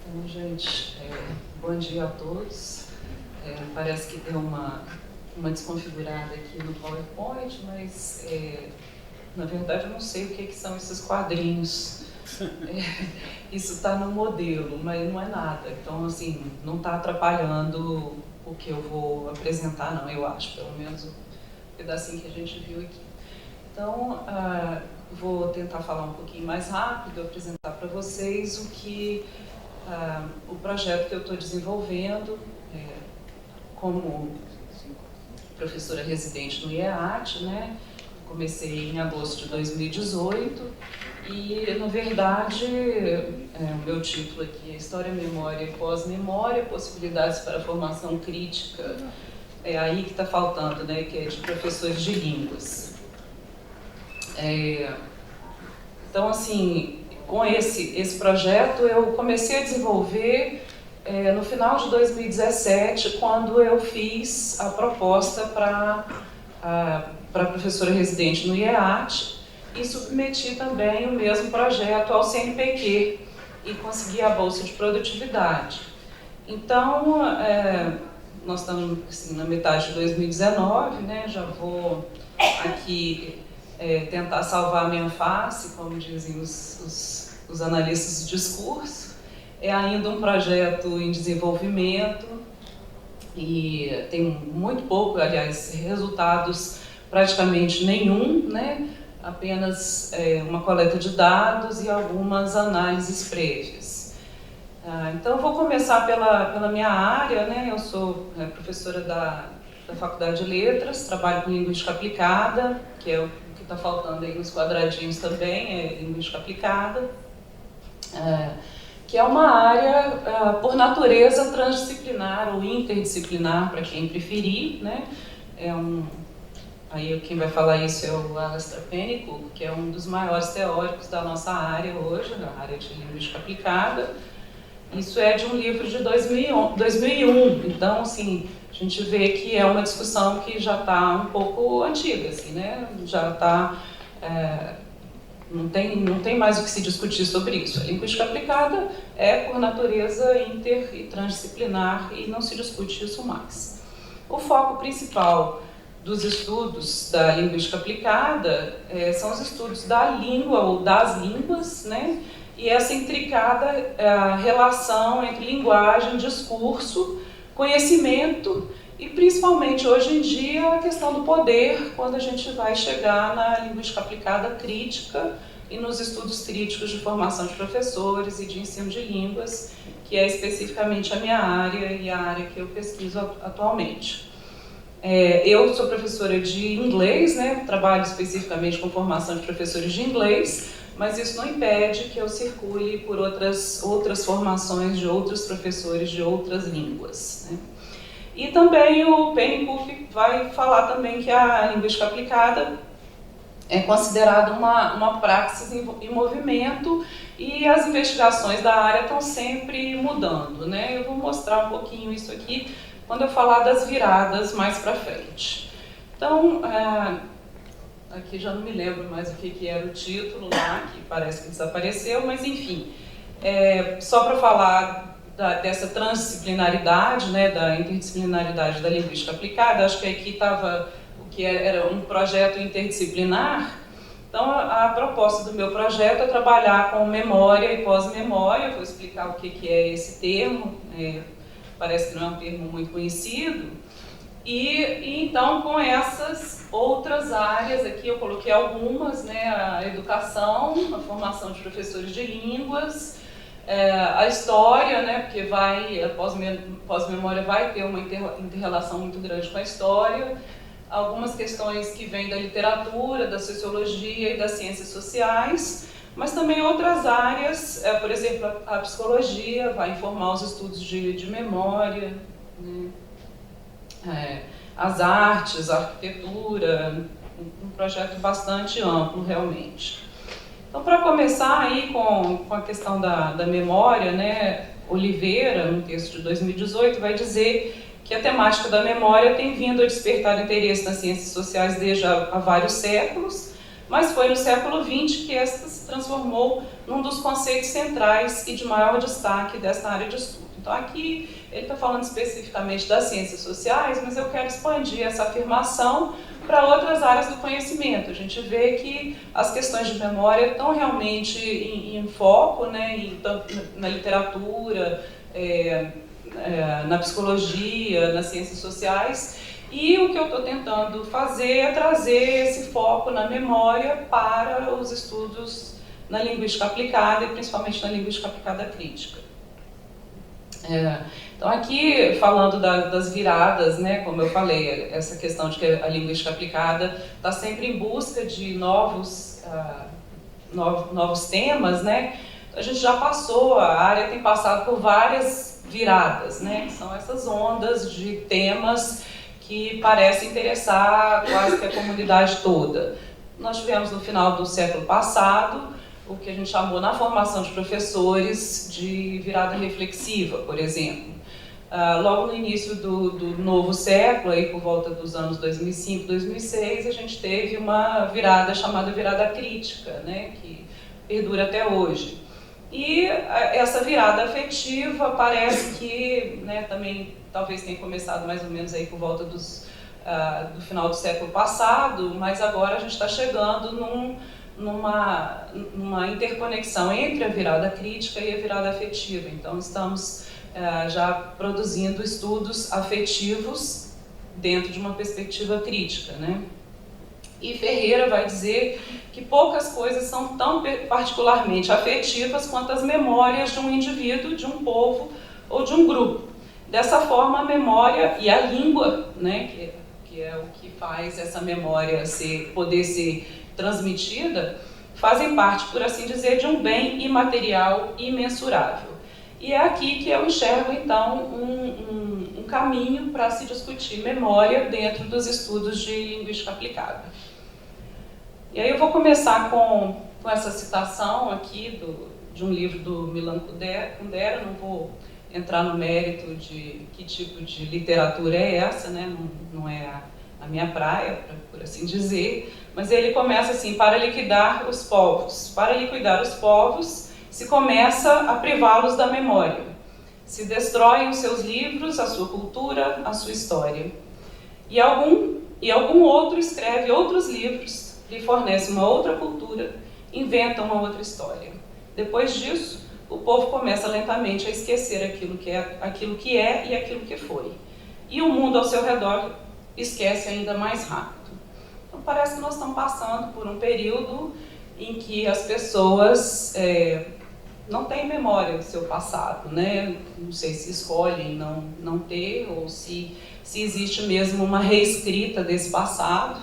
Então, gente, bom dia a todos. Parece que deu uma desconfigurada aqui no PowerPoint, mas na verdade eu não sei o que são esses quadrinhos. Isso está no modelo, mas não é nada. Então, assim, não está atrapalhando o que eu vou apresentar, não, eu acho, pelo menos o pedacinho que a gente viu aqui. Então, vou tentar falar um pouquinho mais rápido, apresentar para vocês o projeto que eu estou desenvolvendo como professora residente no IEAT, né? Comecei em agosto de 2018 e, na verdade, o meu título aqui é História, Memória e Pós-Memória, Possibilidades para a Formação Crítica. É aí que está faltando, né? Que é de professores de línguas. Então, assim, com esse projeto eu comecei a desenvolver no final de 2017, quando eu fiz a proposta para professora residente no IEAT e submeti também o mesmo projeto ao CNPq e consegui a bolsa de produtividade. Então, nós estamos assim, na metade de 2019, né? Já vou aqui tentar salvar a minha face, como dizem os analistas de discurso. É ainda um projeto em desenvolvimento e tem muito pouco, aliás, resultados praticamente nenhum, né? Apenas uma coleta de dados e algumas análises prévias. Então, eu vou começar pela minha área, né? Eu sou professora da Faculdade de Letras, trabalho com linguística aplicada, que é o que está faltando aí nos quadradinhos também, é linguística aplicada, que é uma área, por natureza, transdisciplinar ou interdisciplinar, para quem preferir, né? Aí quem vai falar isso é o Alasdair Pennycook, que é um dos maiores teóricos da nossa área hoje, na área de linguística aplicada. Isso é de um livro de 2001, então, assim, a gente vê que é uma discussão que já está um pouco antiga, assim, né? Já está... não tem mais o que se discutir sobre isso. A linguística aplicada é, por natureza, inter e transdisciplinar e não se discute isso mais. O foco principal dos estudos da linguística aplicada são os estudos da língua ou das línguas, né? E essa intricada relação entre linguagem, discurso, conhecimento e, principalmente, hoje em dia, a questão do poder, quando a gente vai chegar na linguística aplicada crítica e nos estudos críticos de formação de professores e de ensino de línguas, que é especificamente a minha área e a área que eu pesquiso atualmente. Eu sou professora de inglês, né? Trabalho especificamente com formação de professores de inglês, mas isso não impede que eu circule por outras formações de outros professores de outras línguas, né? E também o Pennycook vai falar também que a linguística aplicada é considerada uma praxis em movimento e as investigações da área estão sempre mudando, né? Eu vou mostrar um pouquinho isso aqui quando eu falar das viradas mais para frente. Então, aqui já não me lembro mais o que era o título lá, que parece que desapareceu, mas enfim, só para falar dessa transdisciplinaridade, né, da interdisciplinaridade da linguística aplicada, acho que aqui estava o que era um projeto interdisciplinar. Então, a proposta do meu projeto é trabalhar com memória e pós-memória. Vou explicar o que é esse termo, parece que não é um termo muito conhecido. E então, com essas outras áreas, aqui eu coloquei algumas, né, a educação, a formação de professores de línguas, a história, né, porque a pós-memória vai ter uma inter-relação muito grande com a história, algumas questões que vêm da literatura, da sociologia e das ciências sociais, mas também outras áreas, por exemplo, a psicologia vai informar os estudos de memória, né, as artes, a arquitetura, um projeto bastante amplo realmente. Então, para começar aí com a questão da memória, né, Oliveira, no texto de 2018, vai dizer que a temática da memória tem vindo a despertar interesse nas ciências sociais desde há vários séculos, mas foi no século XX que esta se transformou num dos conceitos centrais e de maior destaque desta área de estudo. Então aqui ele está falando especificamente das ciências sociais, mas eu quero expandir essa afirmação para outras áreas do conhecimento. A gente vê que as questões de memória estão realmente em foco, né, na literatura, na psicologia, nas ciências sociais, e o que eu estou tentando fazer é trazer esse foco na memória para os estudos na linguística aplicada e principalmente na linguística aplicada crítica. Então aqui, falando das viradas, né, como eu falei, essa questão de que a linguística aplicada está sempre em busca de novos temas, né? A gente já passou, a área tem passado por várias viradas, né? Que são essas ondas de temas que parecem interessar quase que a comunidade toda. Nós tivemos no final do século passado o que a gente chamou na formação de professores de virada reflexiva, por exemplo. Logo no início do novo século, aí por volta dos anos 2005, 2006, a gente teve uma virada chamada virada crítica, né, que perdura até hoje. E essa virada afetiva parece que, né, também talvez tenha começado mais ou menos aí por volta do final do século passado, mas agora a gente está chegando numa interconexão entre a virada crítica e a virada afetiva. Então estamos já produzindo estudos afetivos dentro de uma perspectiva crítica, né? E Ferreira vai dizer que poucas coisas são tão particularmente afetivas quanto as memórias de um indivíduo, de um povo ou de um grupo. Dessa forma, a memória e a língua, né, que é o que faz essa memória poder ser transmitida, fazem parte, por assim dizer, de um bem imaterial imensurável. E é aqui que eu enxergo, então, um caminho para se discutir memória dentro dos estudos de linguística aplicada. E aí eu vou começar com essa citação aqui de um livro do Milan Kundera. Não vou entrar no mérito de que tipo de literatura é essa, né? Não é a minha praia, por assim dizer, mas ele começa assim: para liquidar os povos. Para liquidar os povos, se começa a privá-los da memória. Se destroem os seus livros, a sua cultura, a sua história. E algum outro escreve outros livros, lhe fornece uma outra cultura, inventa uma outra história. Depois disso, o povo começa lentamente a esquecer aquilo que é e aquilo que foi. E o mundo ao seu redor esquece ainda mais rápido. Então parece que nós estamos passando por um período em que as pessoas não têm memória do seu passado, né? Não sei se escolhem não ter, ou se existe mesmo uma reescrita desse passado,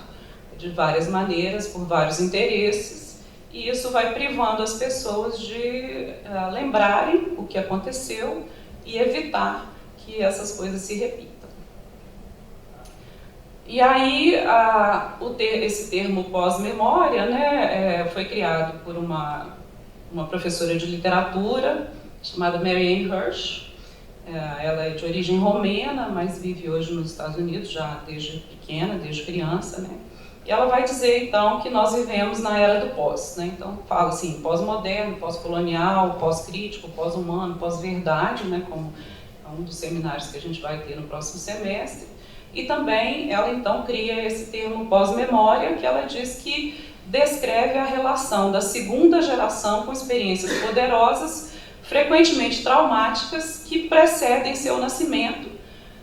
de várias maneiras, por vários interesses, e isso vai privando as pessoas de lembrarem o que aconteceu e evitar que essas coisas se repitam. E aí, esse termo pós-memória, né, foi criado por uma professora de literatura chamada Mary Ann Hirsch. Ela é de origem romena, mas vive hoje nos Estados Unidos já desde pequena, desde criança, né? E ela vai dizer, então, que nós vivemos na era do pós, né? Então, fala assim, pós-moderno, pós-colonial, pós-crítico, pós-humano, pós-verdade, né? Como é um dos seminários que a gente vai ter no próximo semestre. E também ela, então, cria esse termo pós-memória, que ela diz que descreve a relação da segunda geração com experiências poderosas, frequentemente traumáticas, que precedem seu nascimento,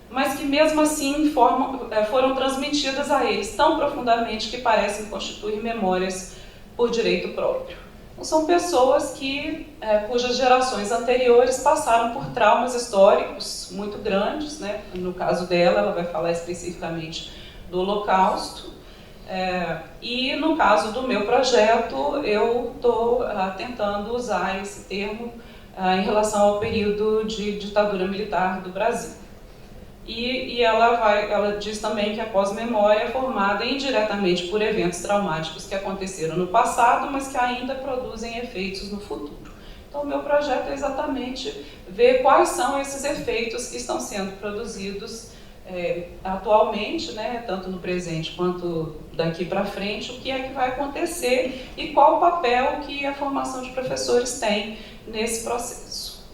mas que mesmo assim foram transmitidas a eles tão profundamente que parecem constituir memórias por direito próprio. Então, são pessoas cujas gerações anteriores passaram por traumas históricos muito grandes, né? No caso dela, ela vai falar especificamente do Holocausto, e no caso do meu projeto, eu estou tentando usar esse termo em relação ao período de ditadura militar do Brasil. E ela diz também que a pós-memória é formada indiretamente por eventos traumáticos que aconteceram no passado, mas que ainda produzem efeitos no futuro. Então, o meu projeto é exatamente ver quais são esses efeitos que estão sendo produzidos atualmente, né, tanto no presente quanto daqui para frente, o que é que vai acontecer e qual o papel que a formação de professores tem nesse processo.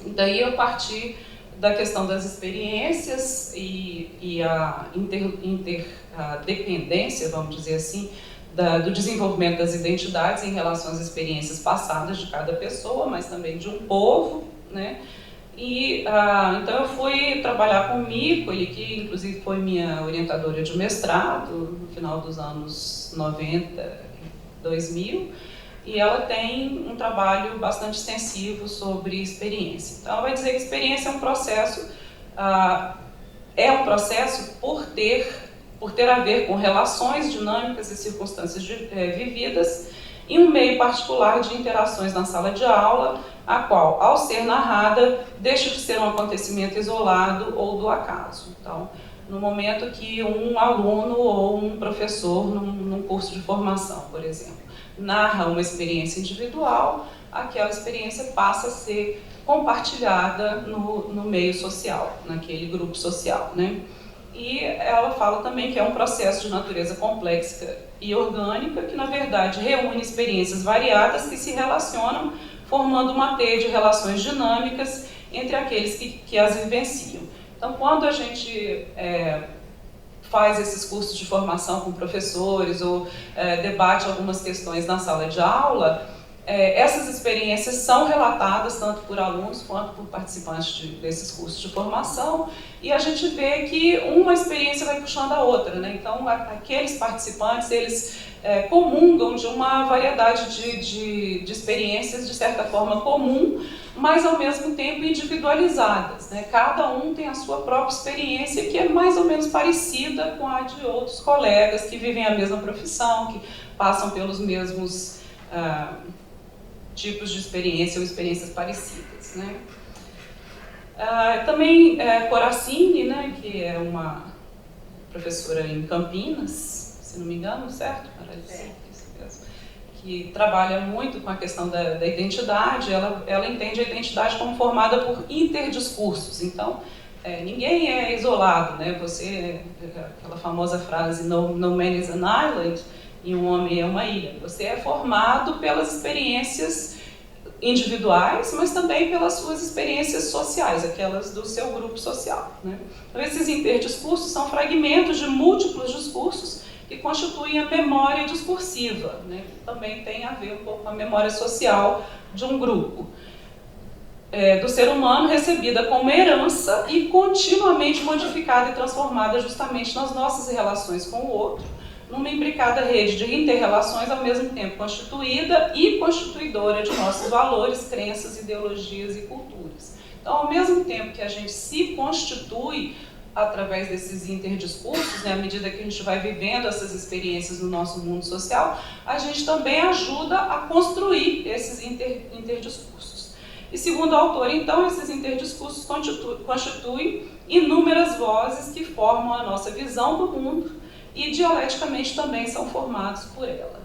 E daí eu parti da questão das experiências e a interdependência, vamos dizer assim, do desenvolvimento das identidades em relação às experiências passadas de cada pessoa, mas também de um povo, né? E, então eu fui trabalhar com o Mico, ele que inclusive foi minha orientadora de mestrado no final dos anos 90, 2000, e ela tem um trabalho bastante extensivo sobre experiência. Então ela vai dizer que experiência é um processo por ter a ver com relações dinâmicas e circunstâncias vividas em um meio particular de interações na sala de aula, a qual, ao ser narrada, deixa de ser um acontecimento isolado ou do acaso. Então, no momento que um aluno ou um professor, num curso de formação, por exemplo, narra uma experiência individual, aquela experiência passa a ser compartilhada no meio social, naquele grupo social, né? E ela fala também que é um processo de natureza complexa e orgânica, que na verdade reúne experiências variadas que se relacionam, formando uma teia de relações dinâmicas entre aqueles que as vivenciam. Então, quando a gente faz esses cursos de formação com professores ou debate algumas questões na sala de aula, essas experiências são relatadas tanto por alunos quanto por participantes desses cursos de formação, e a gente vê que uma experiência vai puxando a outra, né? Então, aqueles participantes, eles comungam de uma variedade de experiências, de certa forma comum, mas ao mesmo tempo individualizadas, né? Cada um tem a sua própria experiência, que é mais ou menos parecida com a de outros colegas que vivem a mesma profissão, que passam pelos mesmos tipos de experiência ou experiências parecidas, né? Também Coracini, né, que é uma professora em Campinas, se não me engano, certo? Isso mesmo. Que trabalha muito com a questão da identidade. Ela entende a identidade como formada por interdiscursos. Então, ninguém é isolado, né? Aquela famosa frase, no man is an island, e um homem é uma ilha. Você é formado pelas experiências individuais, mas também pelas suas experiências sociais, aquelas do seu grupo social, né? Então, esses interdiscursos são fragmentos de múltiplos discursos que constituem a memória discursiva, né? Que também tem a ver um pouco com a memória social de um grupo. Do ser humano, recebida como herança e continuamente modificada e transformada justamente nas nossas relações com o outro, numa imbricada rede de inter-relações ao mesmo tempo constituída e constituidora de nossos valores, crenças, ideologias e culturas. Então, ao mesmo tempo que a gente se constitui através desses interdiscursos, né, à medida que a gente vai vivendo essas experiências no nosso mundo social, a gente também ajuda a construir esses interdiscursos. E segundo o autor, então, esses interdiscursos constituem inúmeras vozes que formam a nossa visão do mundo e dialeticamente também são formados por ela.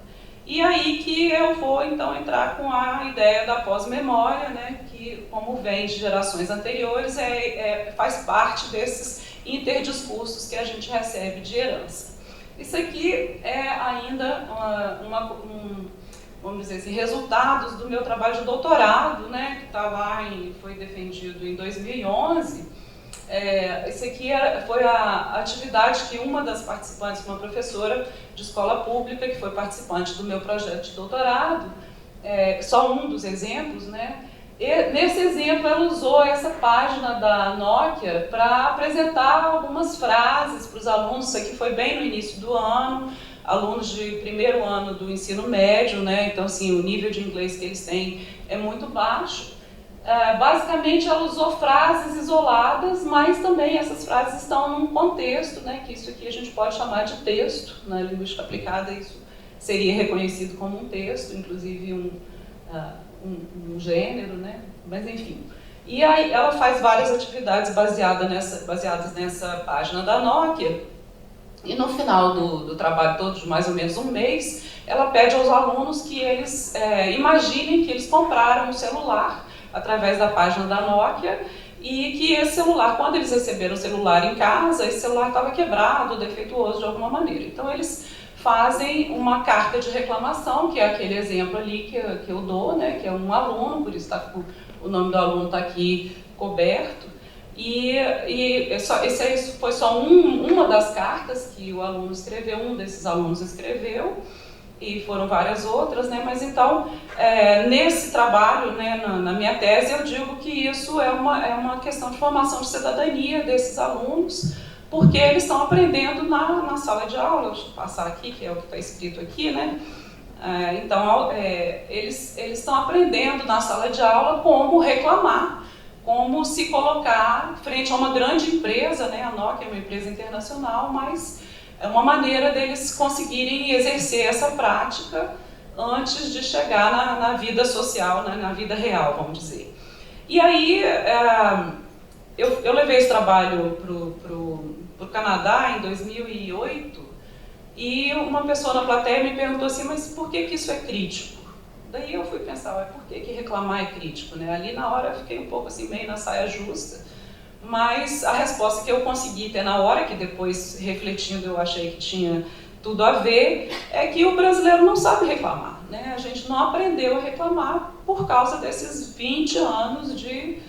E aí que eu vou então entrar com a ideia da pós-memória, né, que, como vem de gerações anteriores, faz parte desses interdiscursos que a gente recebe de herança. Isso aqui é ainda vamos dizer assim, resultados do meu trabalho de doutorado, né, que foi defendido em 2011. Esse aqui foi a atividade que uma das participantes, uma professora de escola pública, que foi participante do meu projeto de doutorado, só um dos exemplos, né? E nesse exemplo ela usou essa página da Nokia para apresentar algumas frases para os alunos. Isso aqui foi bem no início do ano, alunos de primeiro ano do ensino médio, né? Então, assim, o nível de inglês que eles têm é muito baixo. Basicamente, ela usou frases isoladas, mas também essas frases estão num contexto, né, que isso aqui a gente pode chamar de texto. Na linguística aplicada, isso seria reconhecido como um texto, inclusive um gênero, né, mas enfim. E aí ela faz várias atividades baseadas nessa página da Nokia, e no final do trabalho todo, de mais ou menos um mês, ela pede aos alunos que eles imaginem que eles compraram um celular através da página da Nokia e que esse celular, quando eles receberam o celular em casa, esse celular estava quebrado, defeituoso de alguma maneira. Então eles fazem uma carta de reclamação, que é aquele exemplo ali que eu dou, né, que é um aluno, por isso o nome do aluno está aqui coberto. E esse foi só uma das cartas que o aluno escreveu, um desses alunos escreveu, e foram várias outras, né? Mas então, nesse trabalho, né, na minha tese, eu digo que isso é uma questão de formação de cidadania desses alunos, porque eles estão aprendendo na sala de aula. Deixa eu passar aqui, que é o que está escrito aqui, né? Então, eles estão aprendendo na sala de aula como reclamar, como se colocar frente a uma grande empresa, né? A Nokia é uma empresa internacional, mas é uma maneira deles conseguirem exercer essa prática antes de chegar na vida social, né? Na vida real, vamos dizer. E aí, eu levei esse trabalho para o Canadá em 2008, e uma pessoa na plateia me perguntou assim, mas por que isso é crítico? Daí eu fui pensar, por que reclamar é crítico, né? Ali na hora eu fiquei um pouco assim, meio na saia justa, mas a resposta que eu consegui ter na hora, que depois, refletindo, eu achei que tinha tudo a ver, é que o brasileiro não sabe reclamar, né? A gente não aprendeu a reclamar por causa desses 20 anos de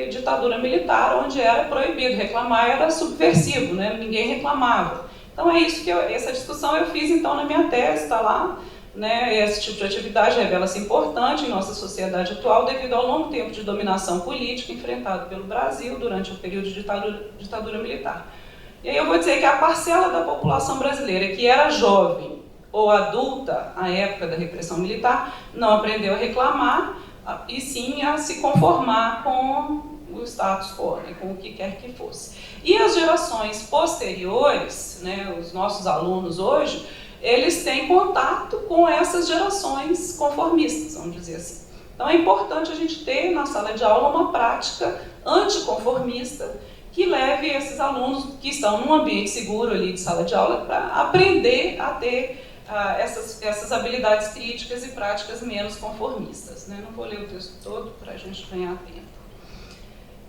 ditadura militar, onde era proibido reclamar, era subversivo, né? Ninguém reclamava. Então é isso que essa discussão eu fiz então na minha tese, está lá. Né, esse tipo de atividade revela-se importante em nossa sociedade atual devido ao longo tempo de dominação política enfrentado pelo Brasil durante o período de ditadura militar. E aí eu vou dizer que a parcela da população brasileira que era jovem ou adulta à época da repressão militar não aprendeu a reclamar e sim a se conformar com o status quo, né, com o que quer que fosse. E as gerações posteriores, né, os nossos alunos hoje, eles têm contato com essas gerações conformistas, vamos dizer assim. Então é importante a gente ter na sala de aula uma prática anticonformista que leve esses alunos que estão num ambiente seguro ali de sala de aula para aprender a ter essas habilidades críticas e práticas menos conformistas, né? Não vou ler o texto todo para a gente ganhar tempo.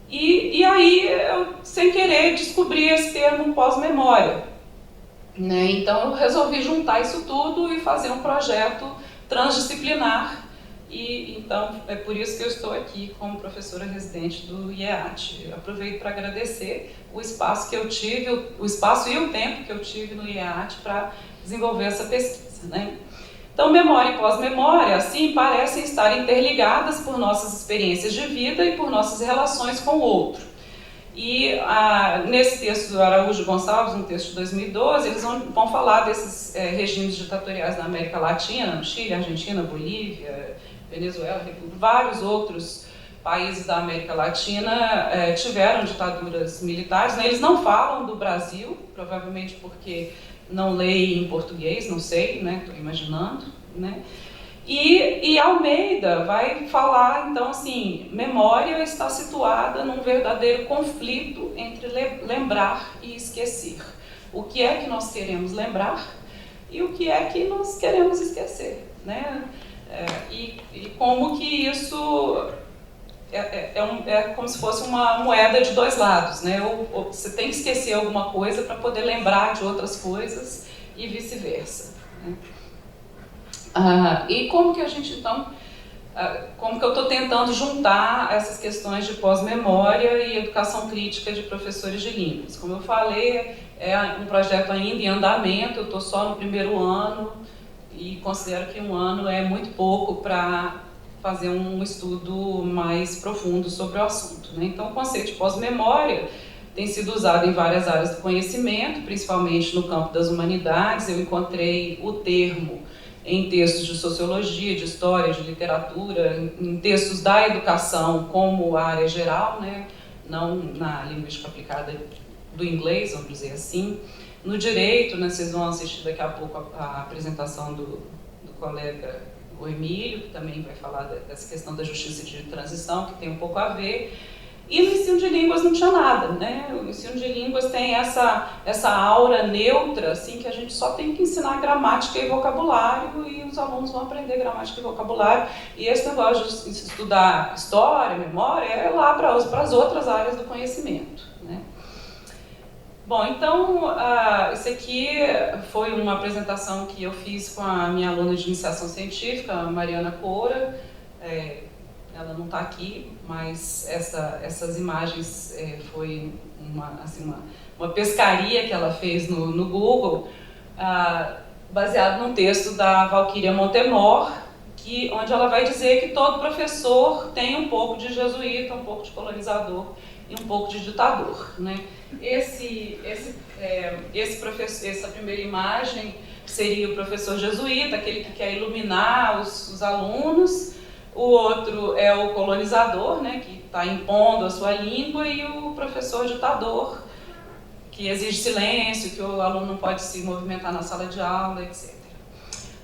E aí, eu, sem querer, descobri esse termo pós-memória. Né? Então eu resolvi juntar isso tudo e fazer um projeto transdisciplinar, e então é por isso que eu estou aqui como professora residente do IEAT. Eu aproveito para agradecer o espaço que eu tive, o espaço e o tempo que eu tive no IEAT para desenvolver essa pesquisa, né? Então, memória e pós-memória, assim, parecem estar interligadas por nossas experiências de vida e por nossas relações com o outro. E nesse texto do Araújo Gonçalves, um texto de 2012, eles vão falar desses regimes ditatoriais da América Latina, no Chile, Argentina, Bolívia, Venezuela, República, vários outros países da América Latina tiveram ditaduras militares, né? Eles não falam do Brasil, provavelmente porque não leem em português, não sei, né? Estou imaginando, né? E Almeida vai falar, então, assim, memória está situada num verdadeiro conflito entre lembrar e esquecer. O que é que nós queremos lembrar e o que é que nós queremos esquecer, né? E como que isso é como se fosse uma moeda de dois lados, né? Ou você tem que esquecer alguma coisa para poder lembrar de outras coisas e vice-versa, né? E como que a gente, então, como que eu estou tentando juntar essas questões de pós-memória e educação crítica de professores de línguas? Como eu falei, é um projeto ainda em andamento, eu estou só no primeiro ano e considero que um ano é muito pouco para fazer um estudo mais profundo sobre o assunto, né? Então, o conceito de pós-memória tem sido usado em várias áreas do conhecimento, principalmente no campo das humanidades. Eu encontrei o termo em textos de sociologia, de história, de literatura, em textos da educação como área geral, né? Não na linguística aplicada do inglês, vamos dizer assim. No direito, né, vocês vão assistir daqui a pouco a apresentação do colega o Emílio, que também vai falar dessa questão da justiça de transição, que tem um pouco a ver. E no ensino de línguas não tinha nada, né? O ensino de línguas tem essa aura neutra, assim, que a gente só tem que ensinar gramática e vocabulário, e os alunos vão aprender gramática e vocabulário. E esse negócio de estudar história, memória, é lá para as outras áreas do conhecimento, né? Bom, então, isso aqui foi uma apresentação que eu fiz com a minha aluna de iniciação científica, a Mariana Coura. Ela não está aqui, mas essas imagens foi uma pescaria que ela fez no Google, baseado num texto da Valquíria Montemor, onde ela vai dizer que todo professor tem um pouco de jesuíta, um pouco de colonizador e um pouco de ditador, né? Essa primeira imagem seria o professor jesuíta, aquele que quer iluminar os alunos. O outro é o colonizador, né, que está impondo a sua língua, e o professor ditador, que exige silêncio, que o aluno não pode se movimentar na sala de aula, etc.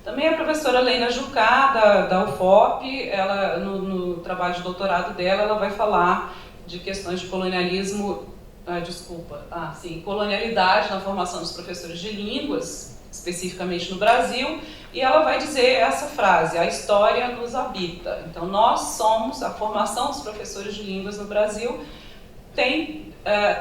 Também a professora Leina Jucá, da UFOP, ela, no trabalho de doutorado dela, ela vai falar de questões de colonialismo, colonialidade na formação dos professores de línguas, especificamente no Brasil, e ela vai dizer essa frase: a história nos habita. Então, a formação dos professores de línguas no Brasil tem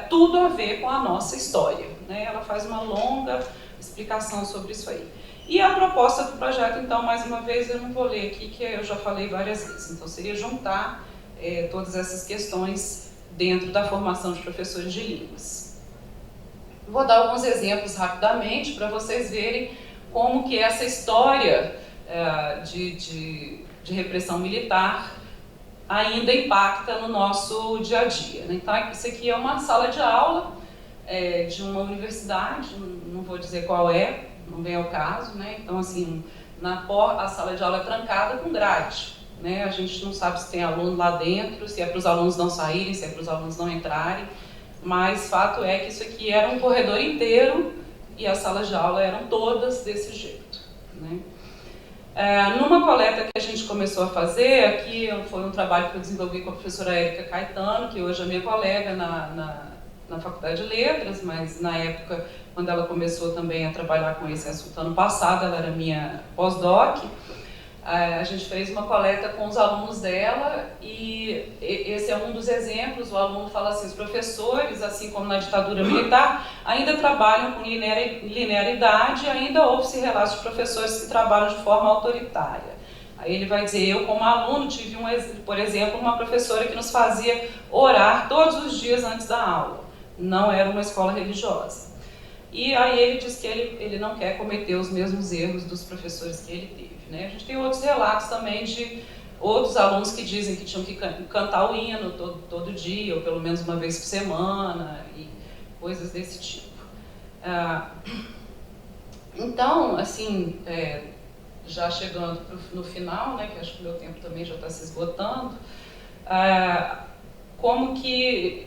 tudo a ver com a nossa história, né? Ela faz uma longa explicação sobre isso aí. E a proposta do projeto, então, mais uma vez, eu não vou ler aqui, que eu já falei várias vezes, então seria juntar todas essas questões dentro da formação de professores de línguas. Vou dar alguns exemplos rapidamente para vocês verem como que essa história de repressão militar ainda impacta no nosso dia a dia, né? Então, isso aqui é uma sala de aula de uma universidade, não vou dizer qual é, não vem ao caso, né? Então, assim, a sala de aula é trancada com grade, né? A gente não sabe se tem aluno lá dentro, se é para os alunos não saírem, se é para os alunos não entrarem, mas fato é que isso aqui era um corredor inteiro e as salas de aula eram todas desse jeito, né? Numa coleta que a gente começou a fazer, aqui foi um trabalho que eu desenvolvi com a professora Érica Caetano, que hoje é minha colega na Faculdade de Letras, mas na época, quando ela começou também a trabalhar com esse assunto ano passado, ela era minha pós-doc. A gente fez uma coleta com os alunos dela e esse é um dos exemplos. O aluno fala assim: os professores, assim como na ditadura militar, ainda trabalham com linearidade, ainda houve-se relatos de professores que trabalham de forma autoritária. Aí ele vai dizer: eu como aluno tive, por exemplo, uma professora que nos fazia orar todos os dias antes da aula. Não era uma escola religiosa. E aí ele diz que ele não quer cometer os mesmos erros dos professores que ele teve, né? A gente tem outros relatos também de outros alunos que dizem que tinham que cantar o hino todo dia, ou pelo menos uma vez por semana, e coisas desse tipo. Então, assim, já chegando no final, né, que acho que o meu tempo também já está se esgotando, como que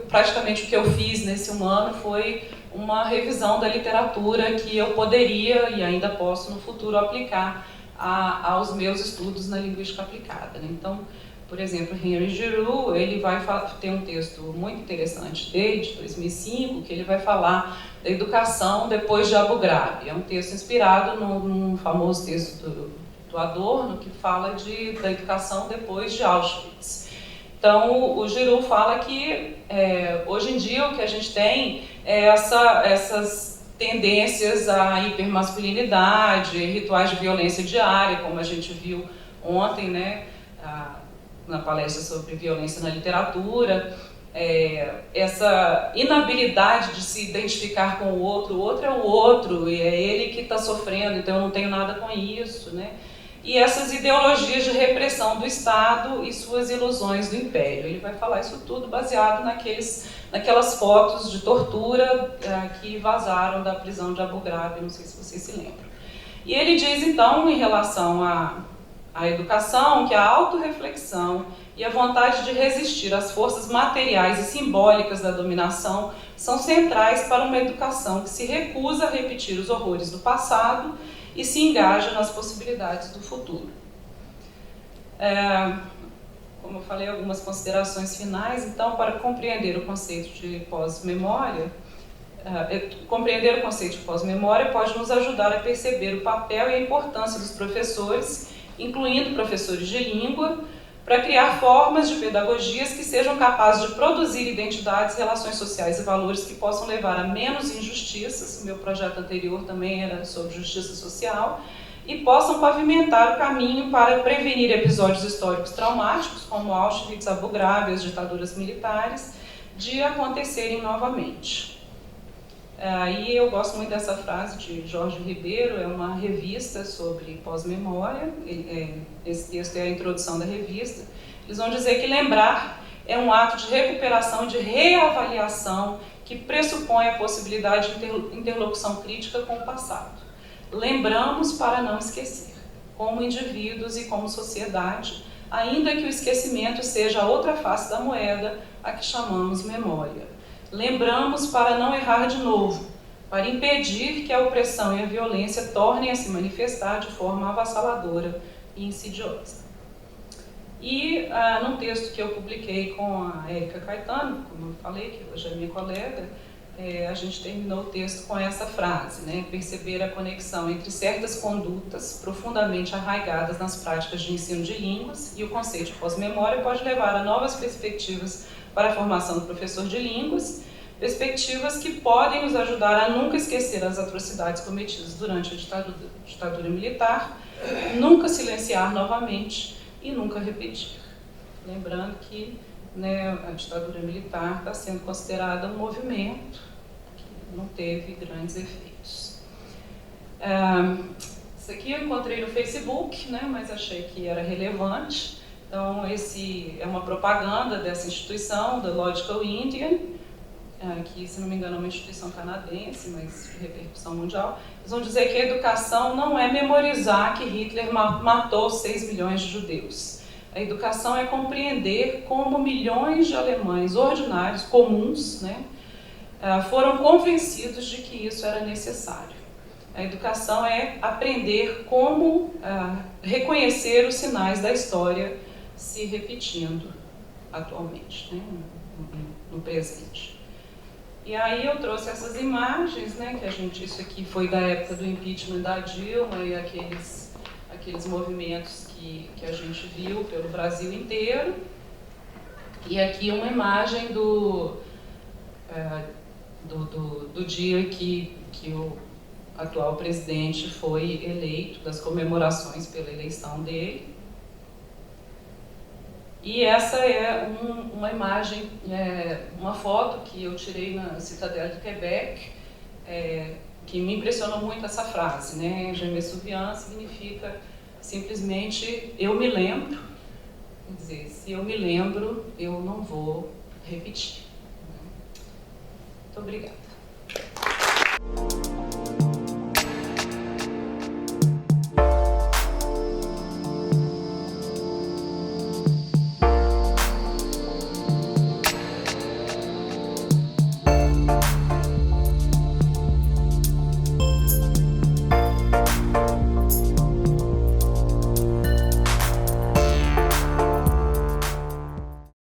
praticamente o que eu fiz nesse um ano foi uma revisão da literatura que eu poderia e ainda posso no futuro aplicar aos meus estudos na linguística aplicada, né? Então, por exemplo, Henry Giroux, ele vai ter um texto muito interessante dele, de 2005, que ele vai falar da educação depois de Abu Ghraib. É um texto inspirado num famoso texto do Adorno, que fala da educação depois de Auschwitz. Então, o Giroux fala que hoje em dia o que a gente tem é essas tendências à hipermasculinidade, rituais de violência diária, como a gente viu ontem, né, na palestra sobre violência na literatura, essa inabilidade de se identificar com o outro é o outro, e é ele que está sofrendo, então eu não tenho nada com isso, né? E essas ideologias de repressão do Estado e suas ilusões do Império. Ele vai falar isso tudo baseado naquelas fotos de tortura que vazaram da prisão de Abu Ghraib, não sei se vocês se lembram. E ele diz, então, em relação à educação, que a autorreflexão e a vontade de resistir às forças materiais e simbólicas da dominação são centrais para uma educação que se recusa a repetir os horrores do passado e se engaja nas possibilidades do futuro. Como como eu falei, algumas considerações finais. Então, para compreender o conceito de pós-memória, compreender o conceito de pós-memória pode nos ajudar a perceber o papel e a importância dos professores, incluindo professores de língua, para criar formas de pedagogias que sejam capazes de produzir identidades, relações sociais e valores que possam levar a menos injustiças. O meu projeto anterior também era sobre justiça social, e possam pavimentar o caminho para prevenir episódios históricos traumáticos, como Auschwitz, Abu Ghraib e as ditaduras militares, de acontecerem novamente. E eu gosto muito dessa frase de Jorge Ribeiro, é uma revista sobre pós-memória, esse texto é a introdução da revista. Eles vão dizer que lembrar é um ato de recuperação, de reavaliação, que pressupõe a possibilidade de interlocução crítica com o passado. Lembramos para não esquecer, como indivíduos e como sociedade, ainda que o esquecimento seja a outra face da moeda, a que chamamos memória. Lembramos para não errar de novo, para impedir que a opressão e a violência tornem a se manifestar de forma avassaladora e insidiosa. E num texto que eu publiquei com a Érica Caetano, como eu falei, que hoje é minha colega, a gente terminou o texto com essa frase, né? Perceber a conexão entre certas condutas profundamente arraigadas nas práticas de ensino de línguas e o conceito de pós-memória pode levar a novas perspectivas para a formação do professor de línguas, perspectivas que podem nos ajudar a nunca esquecer as atrocidades cometidas durante a ditadura militar, nunca silenciar novamente e nunca repetir. Lembrando que a ditadura militar está sendo considerada um movimento que não teve grandes efeitos. Isso aqui eu encontrei no Facebook, mas achei que era relevante. Então, esse é uma propaganda dessa instituição, da Logical Indian, que, se não me engano, é uma instituição canadense, mas de repercussão mundial. Eles vão dizer que a educação não é memorizar que Hitler matou 6 milhões de judeus. A educação é compreender como milhões de alemães ordinários, comuns, foram convencidos de que isso era necessário. A educação é aprender como reconhecer os sinais da história se repetindo atualmente, no presente. E aí eu trouxe essas imagens, que isso aqui foi da época do impeachment da Dilma e aqueles movimentos que a gente viu pelo Brasil inteiro. E aqui uma imagem do dia que o atual presidente foi eleito, das comemorações pela eleição dele. E essa é uma imagem, uma foto que eu tirei na Citadelle do Quebec, que me impressionou muito essa frase, Je me souviens significa simplesmente eu me lembro, quer dizer, se eu me lembro, eu não vou repetir. Muito obrigada.